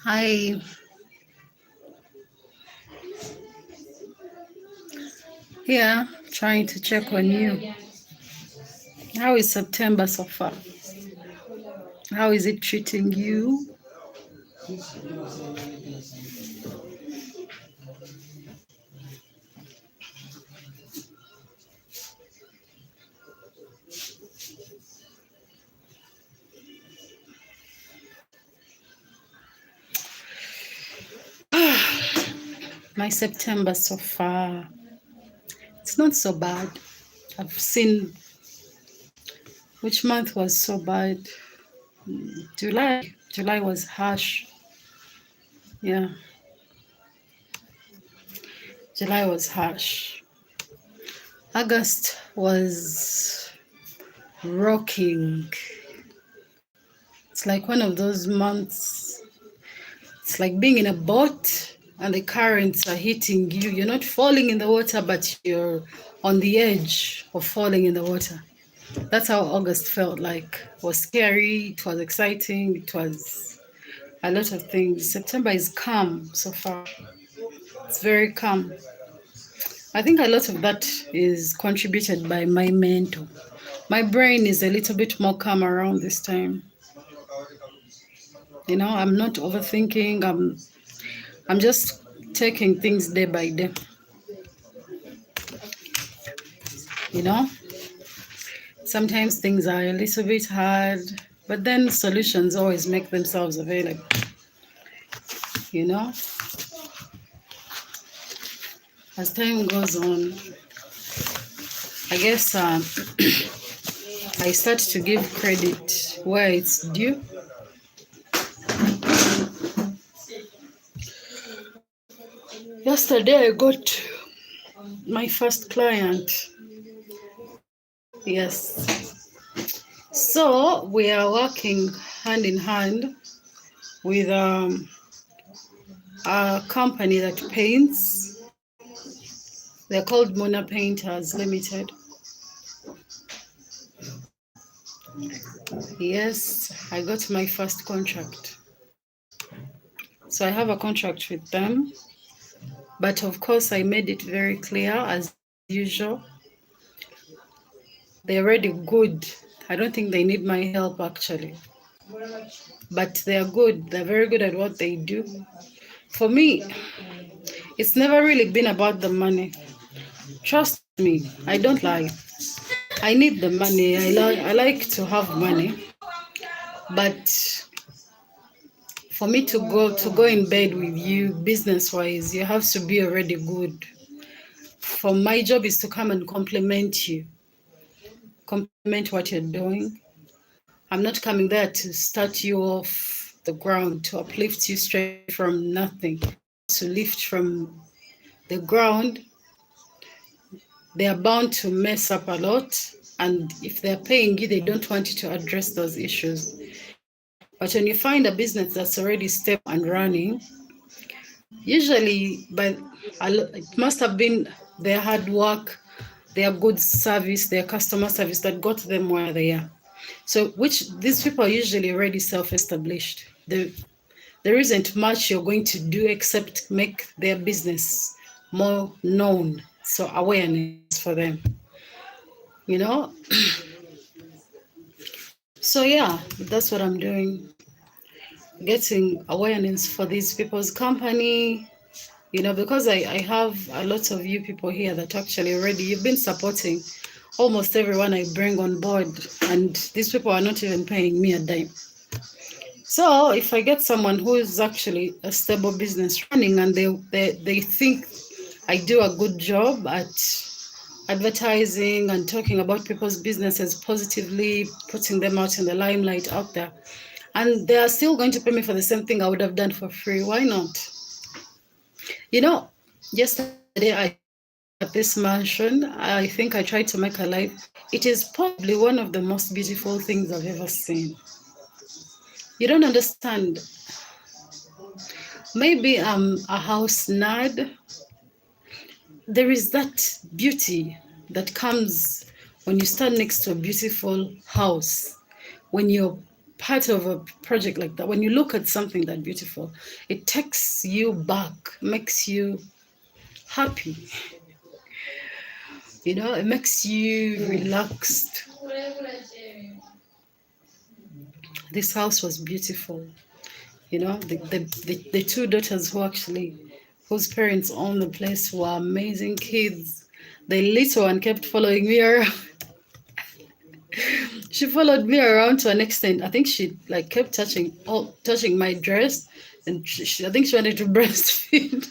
Hi, yeah, trying to check on you. How is September so far? How is it treating you? My September so far, it's not so bad. I've seen which month was so bad. July. July was harsh. Yeah, July was harsh. August was rocking. It's like one of those months. It's like being in a boat and the currents are hitting you. You're not falling in the water, but you're on the edge of falling in the water. That's how August felt like. It was scary, it was exciting, it was a lot of things. September is calm so far. It's very calm. I think a lot of that is contributed by my mental. My brain is a little bit more calm around this time. I'm not overthinking. I'm just taking things day by day. You know, sometimes things are a little bit hard, but then solutions always make themselves available. You know, as time goes on, I guess I start to give credit where it's due. Yesterday, I got my first client. Yes. So we are working hand in hand with a company that paints. They're called Mona Painters Limited. Yes, I got my first contract. So I have a contract with them. But of course, I made it very clear, as usual. They're already good. I don't think they need my help actually. But they're good. They're very good at what they do. For me, it's never really been about the money. Trust me, I don't lie. I need the money. I like to have money. But for me to go in bed with you business wise, you have to be already good. For my job is to come and compliment you, compliment what you're doing. I'm not coming there to start you off the ground, to uplift you straight from nothing, to lift from the ground. They are bound to mess up a lot. And if they're paying you, they don't want you to address those issues. But when you find a business that's already stable and running, usually it must have been their hard work, their good service, their customer service that got them where they are. So which these people are usually already self-established. There isn't much you're going to do except make their business more known. So awareness for them, you know? So yeah, that's what I'm doing. Getting awareness for these people's company, because I have a lot of you people here that actually already you've been supporting almost everyone I bring on board, and these people are not even paying me a dime. So if I get someone who is actually a stable business running and they think I do a good job at advertising and talking about people's businesses positively, putting them out in the limelight out there, and they are still going to pay me for the same thing I would have done for free, why not? Yesterday I at this mansion, I think I tried to make a life. It is probably one of the most beautiful things I've ever seen. You don't understand. Maybe I'm a house nerd. There is that beauty that comes when you stand next to a beautiful house, when you're part of a project like that, when you look at something that beautiful, it takes you back, makes you happy. You know, it makes you relaxed. This house was beautiful. You know, the two daughters whose parents own the place were amazing kids. The little one kept following me around. She followed me around to an extent. I think she like kept touching my dress, and I think she wanted to breastfeed.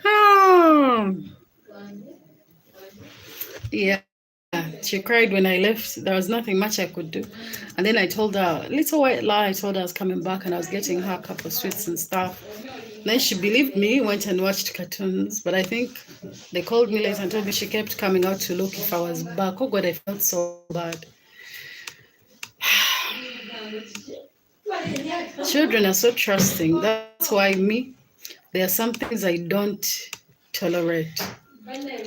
Oh, yeah. She cried when I left. There was nothing much I could do. And then I told her, little white lie, I told her I was coming back and I was getting her a cup of sweets and stuff. Then she believed me, went and watched cartoons. But I think they called me later and told me she kept coming out to look if I was back. Oh God, I felt so bad. Children are so trusting. That's why there are some things I don't tolerate.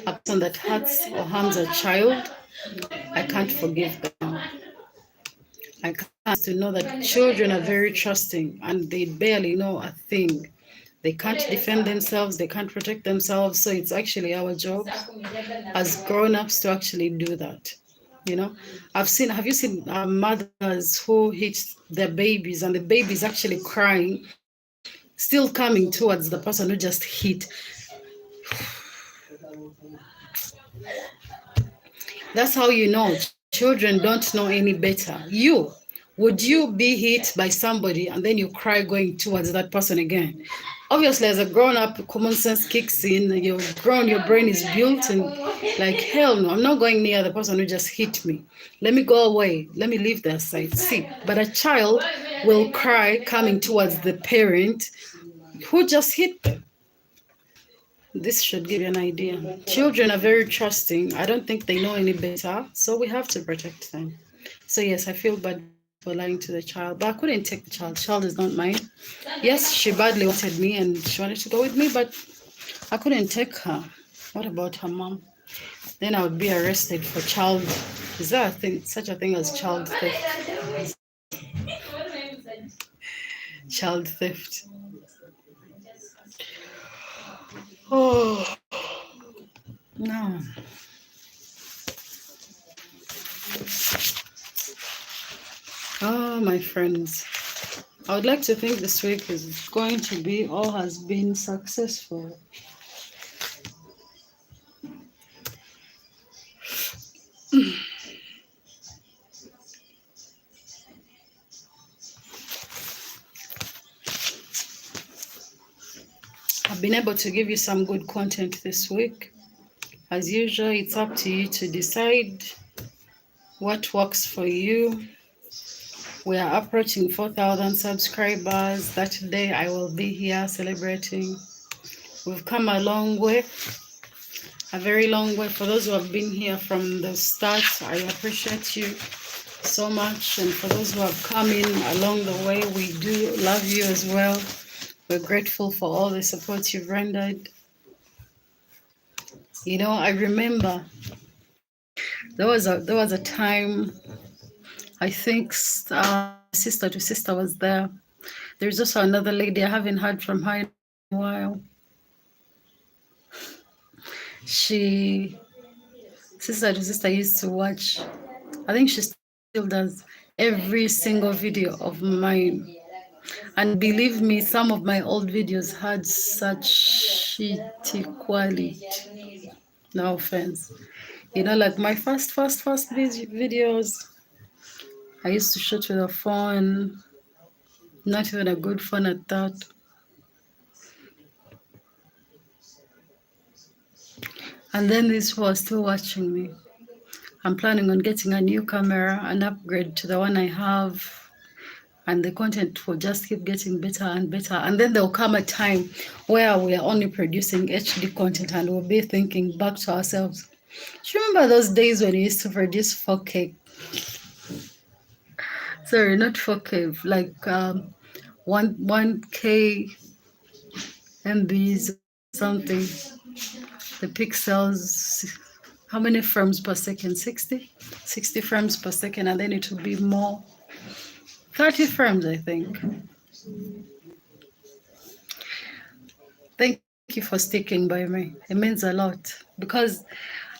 A person that hurts or harms a child, I can't forgive them. I can't to know that children are very trusting and they barely know a thing. They can't defend themselves, they can't protect themselves. So it's actually our job as grown-ups to actually do that. You know, have you seen mothers who hit their babies and the baby is actually crying, still coming towards the person who just hit? That's how you know children don't know any better. Would you be hit by somebody and then you cry going towards that person again? Obviously, as a grown up, common sense kicks in. You're grown, your brain is built, and like, hell no, I'm not going near the person who just hit me. Let me go away. Let me leave their side. See, but a child will cry coming towards the parent who just hit them. This should give you an idea. Children are very trusting. I don't think they know any better, so we have to protect them. So yes, I feel bad for lying to the child, but I couldn't take the child. The child is not mine. Yes, she badly wanted me and she wanted to go with me, but I couldn't take her. What about her mom? Then I would be arrested for child. Is there such a thing as child theft? Child theft. Oh no. Oh, my friends. I would like to think this week is going to be or has been successful. I've been able to give you some good content this week. As usual, it's up to you to decide what works for you. We are approaching 4,000 subscribers. That day I will be here celebrating. We've come a long way, a very long way. For those who have been here from the start, I appreciate you so much. And for those who have come in along the way, we do love you as well. We're grateful for all the support you've rendered. You know, I remember there was a time, I think sister to sister was there. There's also another lady, I haven't heard from her in a while. Sister to sister used to watch, I think she still does, every single video of mine. And believe me, some of my old videos had such shitty quality. No offense. You know, like my first videos, I used to shoot with a phone, not even a good phone at that. And then these people are still watching me. I'm planning on getting a new camera, an upgrade to the one I have, and the content will just keep getting better and better. And then there'll come a time where we are only producing HD content and we'll be thinking back to ourselves. Do you remember those days when we used to produce 4K? Sorry, not 4K, like 1K MBs or something. The pixels how many frames per second? 60 frames per second, and then it will be more. 30 frames, I think. Thank you for sticking by me. It means a lot because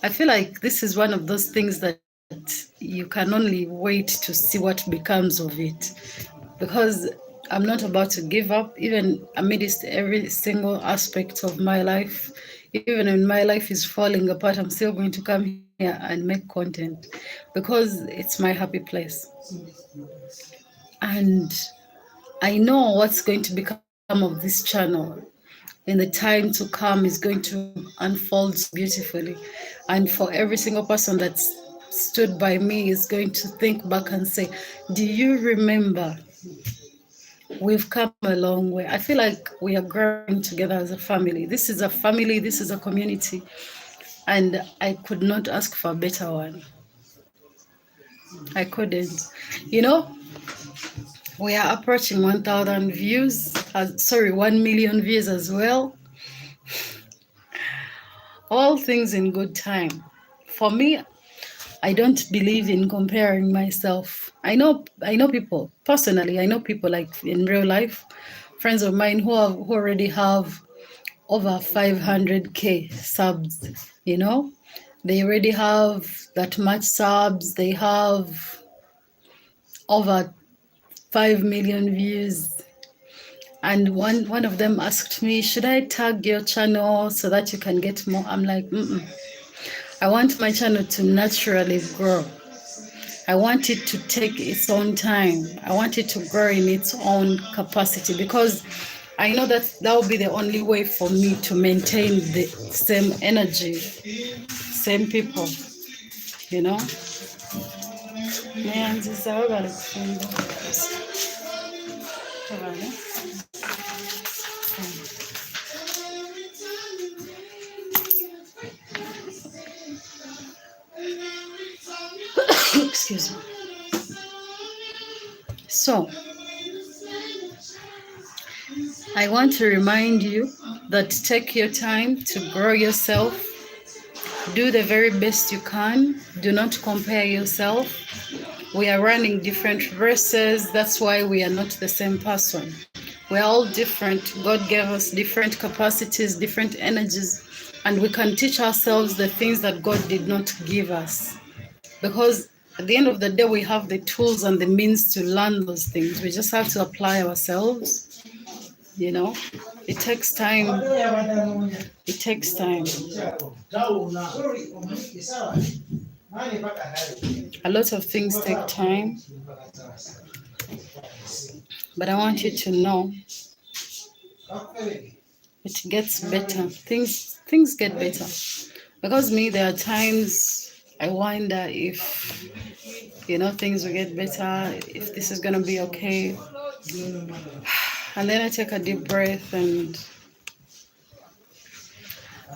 I feel like this is one of those things that you can only wait to see what becomes of it. Because I'm not about to give up, even amidst every single aspect of my life. Even when my life is falling apart, I'm still going to come here and make content because it's my happy place. And I know what's going to become of this channel in the time to come is going to unfold so beautifully. And for every single person that's stood by me is going to think back and say, do you remember? We've come a long way. I feel like we are growing together as a family. This is a family, this is a community, and I could not ask for a better one. I couldn't. You know, we are approaching 1,000 views, 1 million views as well. All things in good time. For me, I don't believe in comparing myself. I know people personally. I know people like in real life, friends of mine who already have over 500k subs. You know, they already have that much subs. They have over 5 million views. And one of them asked me, should I tag your channel so that you can get more? I'm like, mm-mm. I want my channel to naturally grow. I want it to take its own time. I want it to grow in its own capacity because I know that that will be the only way for me to maintain the same energy, same people, you know? Yeah, this is how I excuse me. So, I want to remind you that take your time to grow yourself. Do the very best you can. Do not compare yourself. We are running different races. That's why we are not the same person. We're all different. God gave us different capacities, different energies, and we can teach ourselves the things that God did not give us. Because at the end of the day, we have the tools and the means to learn those things. We just have to apply ourselves, you know. It takes time. It takes time. A lot of things take time. But I want you to know it gets better. Things get better. Because me, there are times I wonder if things will get better, if this is gonna be okay. And then I take a deep breath and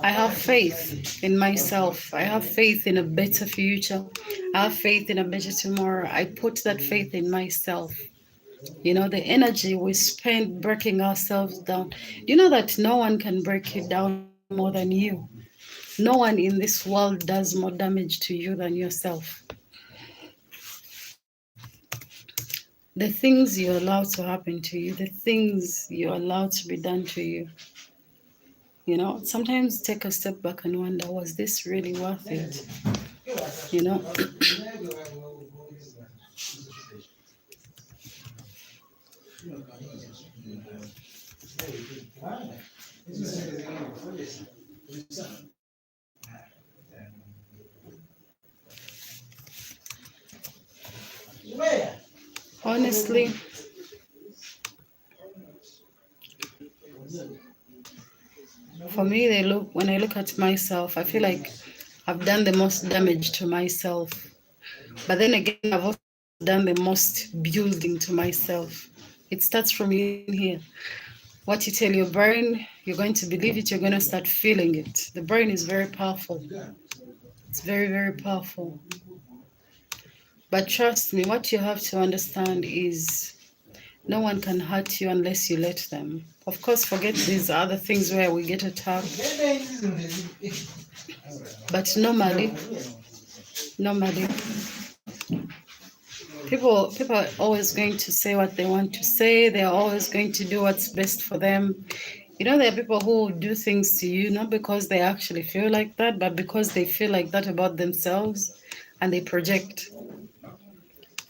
I have faith in myself. I have faith in a better future. I have faith in a better tomorrow. I put that faith in myself. The energy we spend breaking ourselves down. You know that no one can break you down more than you. No one in this world does more damage to you than yourself. The things you allow to happen to you, the things you allow to be done to you. Sometimes take a step back and wonder, was this really worth it? Honestly, for me, when I look at myself, I feel like I've done the most damage to myself. But then again, I've also done the most building to myself. It starts from in here. What you tell your brain, you're going to believe it, you're going to start feeling it. The brain is very powerful. It's very, very powerful. But trust me, what you have to understand is No one can hurt you unless you let them. Of course, forget these other things where we get attacked. But normally, people are always going to say what they want to say. They're always going to do what's best for them. There are people who do things to you not because they actually feel like that, but because they feel like that about themselves, and they project.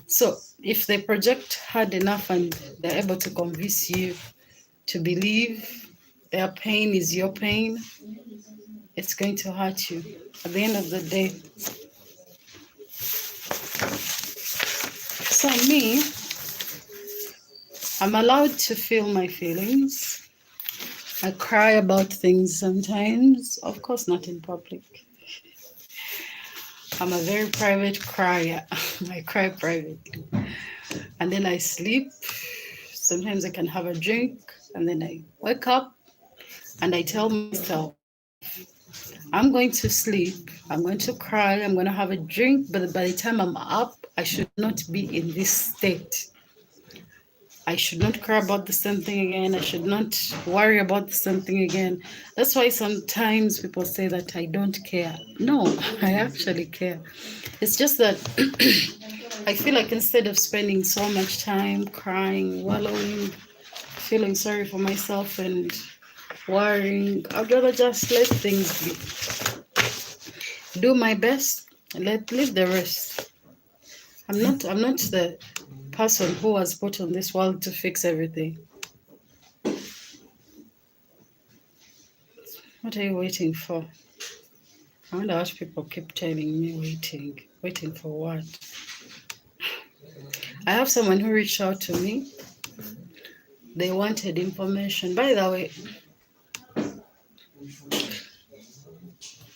So if they project hard enough and they're able to convince you to believe their pain is your pain, it's going to hurt you at the end of the day. So me, I'm allowed to feel my feelings. I cry about things sometimes, of course not in public. I'm a very private crier. I cry privately. And then I sleep. Sometimes I can have a drink, and then I wake up and I tell myself, I'm going to sleep, I'm going to cry, I'm going to have a drink, but by the time I'm up, I should not be in this state. I should not cry about the same thing again. I should not worry about the same thing again. That's why sometimes people say that I don't care. No, I actually care. It's just that I feel like instead of spending so much time crying, wallowing, feeling sorry for myself and worrying, I'd rather just let things be. Do my best and leave the rest. I'm not the person who was put on this world to fix everything. What are you waiting for? I wonder what people keep telling me waiting. Waiting for what? I have someone who reached out to me. They wanted information. By the way,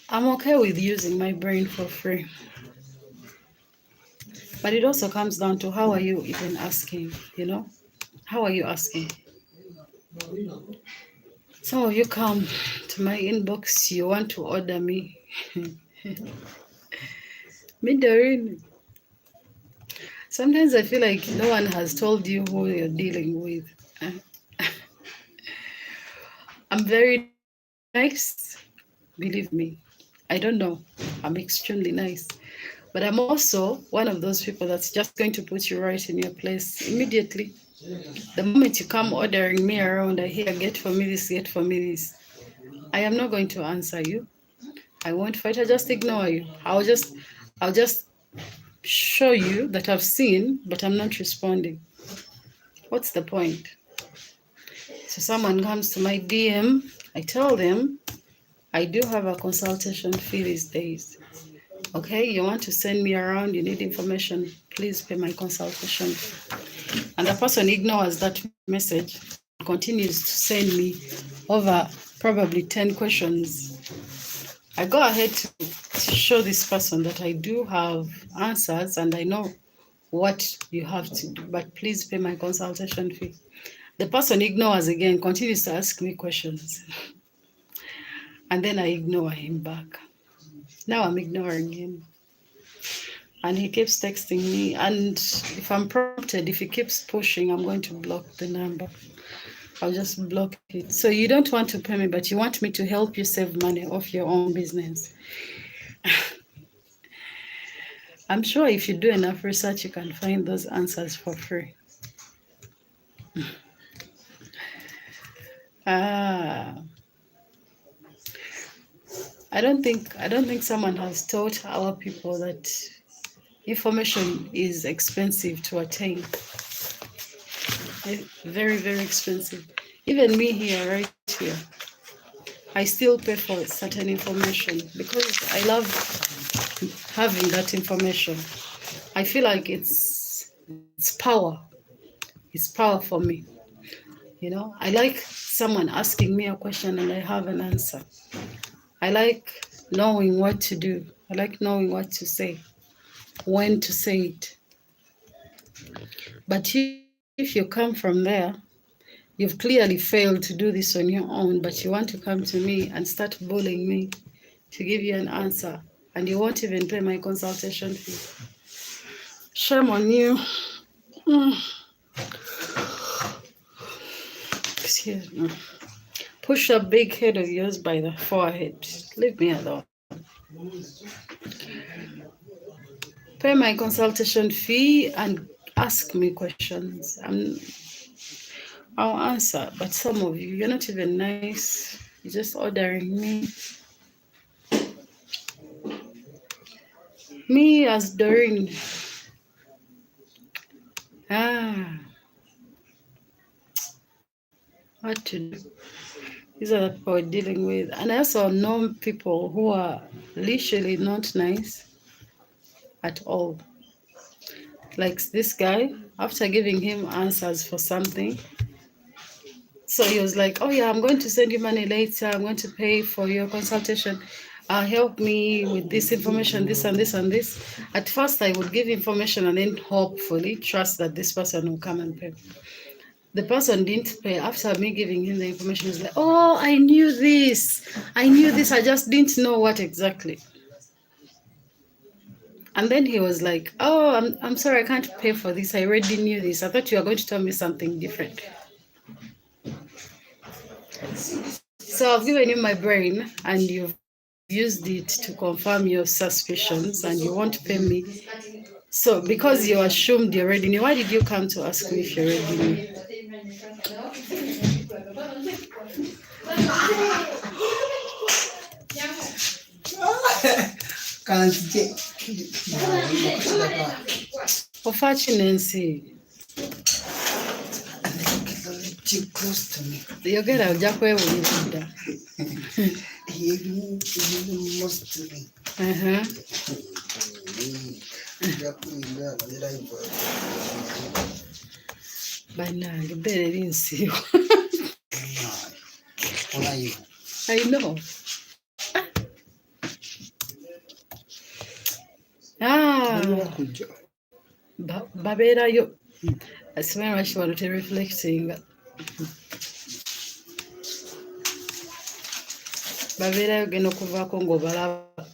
I'm okay with using my brain for free. But it also comes down to how are you even asking, How are you asking? Some of you come to my inbox, you want to order me. Me, Doreen. Sometimes I feel like no one has told you who you're dealing with. I'm very nice, believe me. I don't know. I'm extremely nice. But I'm also one of those people that's just going to put you right in your place immediately. The moment you come ordering me around, I hear, get for me this, get for me this. I am not going to answer you. I won't fight, I'll just ignore you. I'll just show you that I've seen, but I'm not responding. What's the point? So someone comes to my DM, I tell them, I do have a consultation fee these days. Okay, you want to send me around, you need information, please pay my consultation fee. And the person ignores that message, continues to send me over probably 10 questions. I go ahead to show this person that I do have answers and I know what you have to do, but please pay my consultation fee. The person ignores again, continues to ask me questions. And then I ignore him back. Now I'm ignoring him. And he keeps texting me. And if I'm prompted, if he keeps pushing, I'm going to block the number. I'll just block it. So you don't want to pay me, but you want me to help you save money off your own business. I'm sure if you do enough research, you can find those answers for free. I don't think someone has taught our people that information is expensive to attain. Very, very expensive. Even me here, right here, I still pay for certain information because I love having that information. I feel like it's power. It's power for me. I like someone asking me a question and I have an answer. I like knowing what to do. I like knowing what to say, when to say it. But if you come from there, you've clearly failed to do this on your own, but you want to come to me and start bullying me to give you an answer, and you won't even pay my consultation fee. Shame on you. here. Push a big head of yours by the forehead. Leave me alone. Pay my consultation fee and ask me questions. I'll answer. But some of you, you're not even nice. You're just ordering me. Me as Doreen. What to do? These are the people we're dealing with. And I also know people who are literally not nice at all. Like this guy, after giving him answers for something, so he was like, oh yeah, I'm going to send you money later. I'm going to pay for your consultation. Help me with this information, this and this and this. At first, I would give information and then hopefully trust that this person will come and pay. The person didn't pay. After me giving him the information, he was like, oh, I knew this. I just didn't know what exactly. And then he was like, oh, I'm sorry, I can't pay for this. I already knew this. I thought you were going to tell me something different. So I've given you my brain and you've used it to confirm your suspicions and you won't pay me. So because you assumed you already knew, why did you come to ask me if you already knew? Unfortunately, too close to me. yogera ojja kwewulira. You most to me. Bannange ebbeere linsiiwa. I know. Babeerayo. Asimanyi lwaki wano tereflectinga. Babeerayo genda okuvaako ng'obalaba.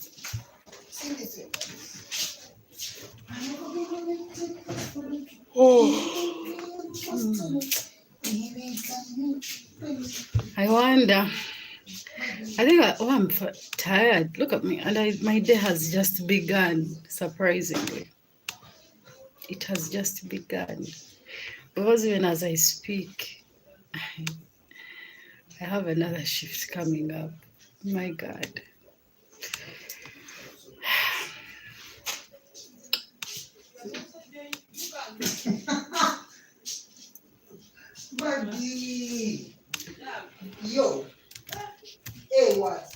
I wonder. I think I'm tired. Look at me. And my day has just begun, surprisingly. It has just begun. Because even as I speak, I have another shift coming up. My God. Maggie. Yo. Hey, what?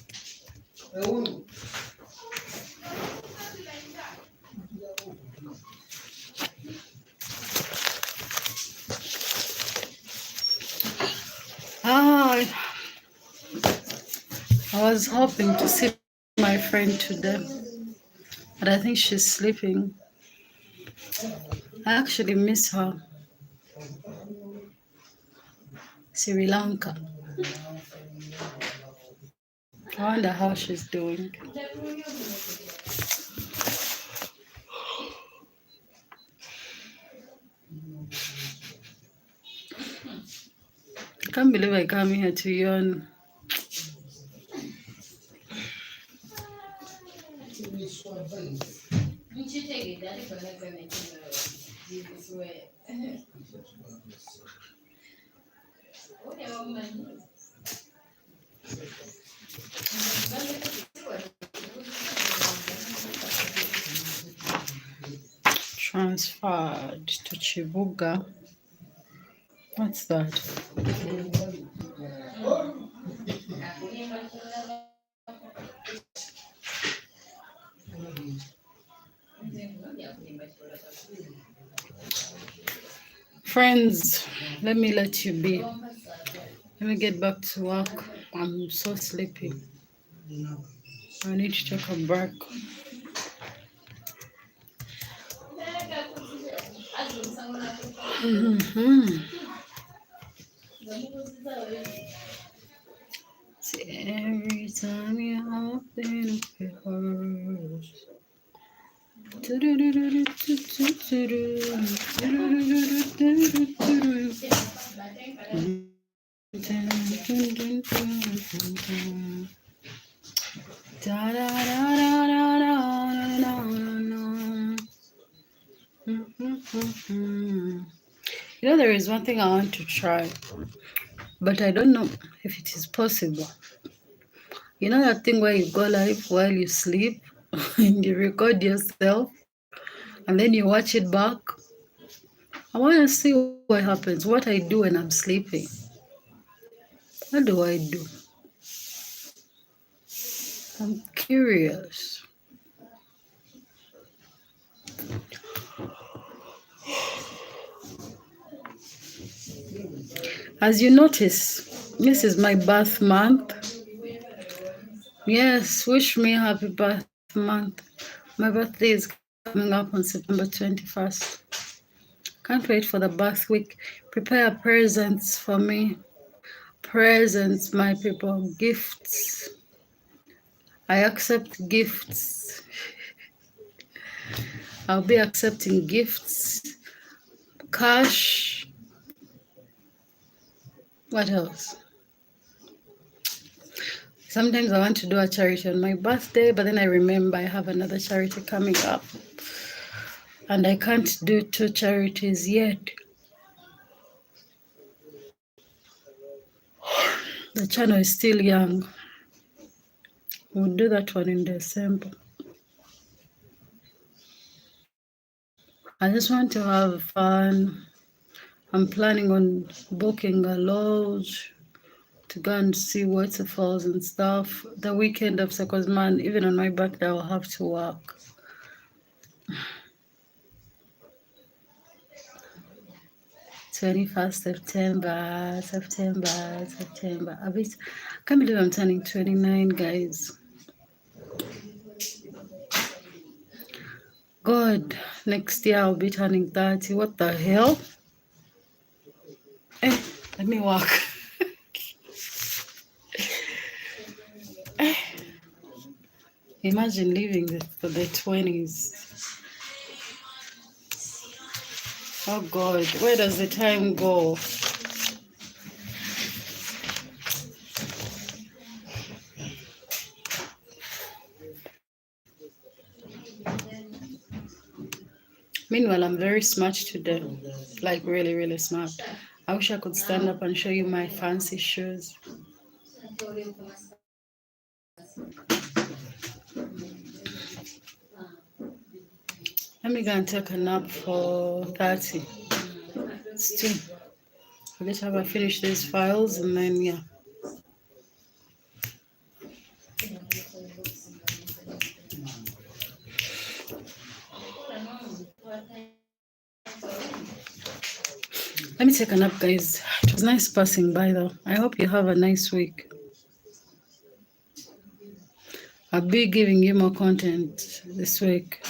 I was hoping to see my friend today, but I think she's sleeping. I actually miss her. Sri Lanka. I wonder how she's doing. I can't believe I come here to yawn. Transferred to Chibuga. What's that? Friends, let me let you be. Let me get back to work. I'm so sleepy. I need to take a break. See, every time you hop in, it hurts. Da, da, da, da, da, da, da, da, da. You know, there is one thing I want to try, but I don't know if it is possible. You know that thing where you go live while you sleep and you record yourself and then you watch it back? I want to see what happens, what I do when I'm sleeping. What do I do? I'm curious. As you notice, this is my birth month. Yes, wish me happy birth month. My birthday is coming up on September 21st. Can't wait for the birth week. Prepare presents for me. Presents, my people. Gifts. I accept gifts. I'll be accepting gifts. Cash. What else? Sometimes I want to do a charity on my birthday, but then I remember I have another charity coming up. And I can't do two charities yet. The channel is still young. We'll do that one in December. I just want to have fun. I'm planning on booking a lodge to go and see waterfalls and stuff the weekend after, because man, even on my birthday I'll have to work. September. I can't believe I'm turning 29, guys. God, next year I'll be turning 30. What the hell? Eh, let me walk. Imagine living the 20s. Oh God, where does the time go? Meanwhile, I'm very smart today. Like really, really smart. I wish I could stand up and show you my fancy shoes. Let me go and take a nap for 30. It's 2. Let's have I finish these files and then yeah. Let me take a nap, guys. It was nice passing by though. I hope you have a nice week. I'll be giving you more content this week.